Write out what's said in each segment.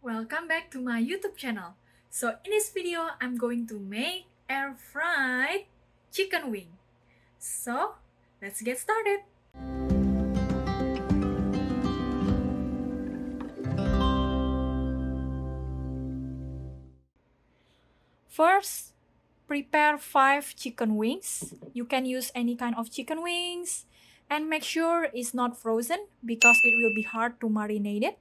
Welcome back to my YouTube channel. So in this video, I'm going to make air fried chicken wing. So let's get started. First, prepare 5 chicken wings. You can use any kind of chicken wings and make sure it's not frozen because it will be hard to marinate it.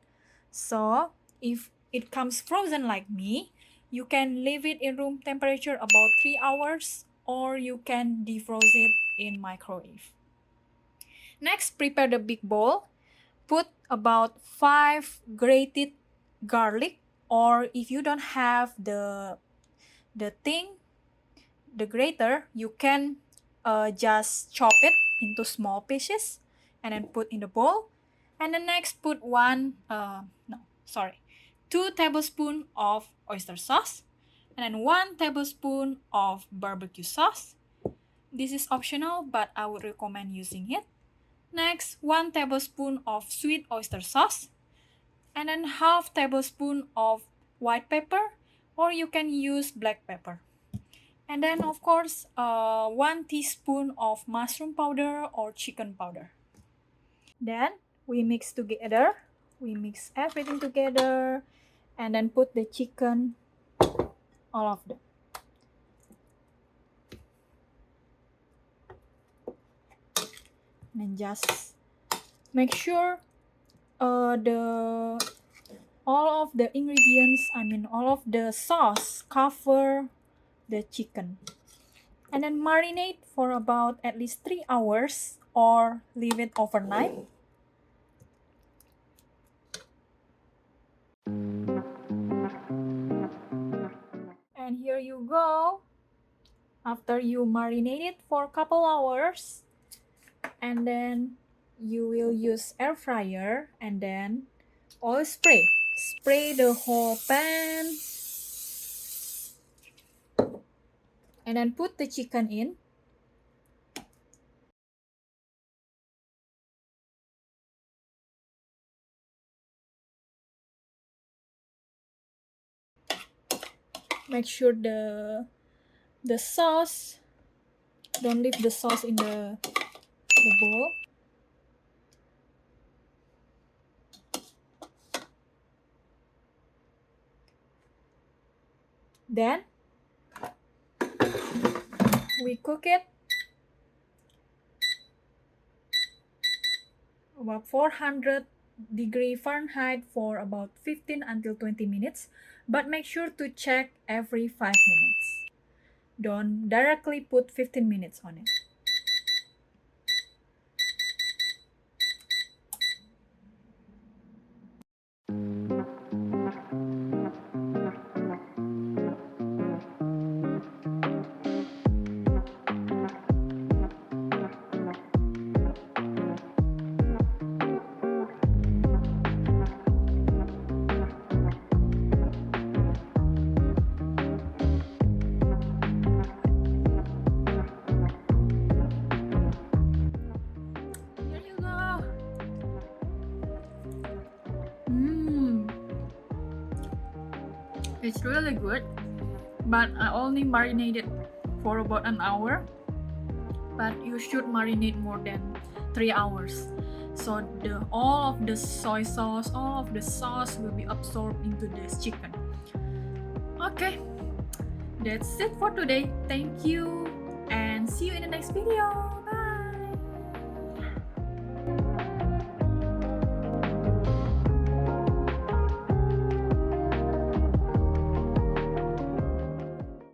So if it comes frozen like me, you can leave it in room temperature about 3 hours or you can defrost it in microwave. Next, prepare the big bowl. Put about 5 grated garlic, or if you don't have the grater, you can just chop it into small pieces and then put in the bowl. And then next put 2 tablespoons of oyster sauce and then 1 tablespoon of barbecue sauce. This is optional, but I would recommend using it. Next, 1 tablespoon of sweet oyster sauce and then half tablespoon of white pepper, or you can use black pepper. And then of course, 1 teaspoon of mushroom powder or chicken powder. Then we mix together. We mix everything together and then put the chicken, all of them. And just make sure all of the ingredients, all of the sauce cover the chicken. And then marinate for about at least 3 hours or leave it overnight. And here you go. After you marinate it for a couple hours, and then you will use air fryer and then oil spray. Spray the whole pan. And then put the chicken in. Make sure the sauce, don't leave the sauce in the bowl. Then we cook it about 400-degree Fahrenheit for about 15 until 20 minutes, but make sure to check every 5 minutes. Don't directly put 15 minutes on it. Here you go. It's really good, but I only marinated for about an hour. But you should marinate more than 3 hours, so all of the soy sauce, all of the sauce will be absorbed into this chicken. Okay, that's it for today. Thank you and see you in the next video. Bye.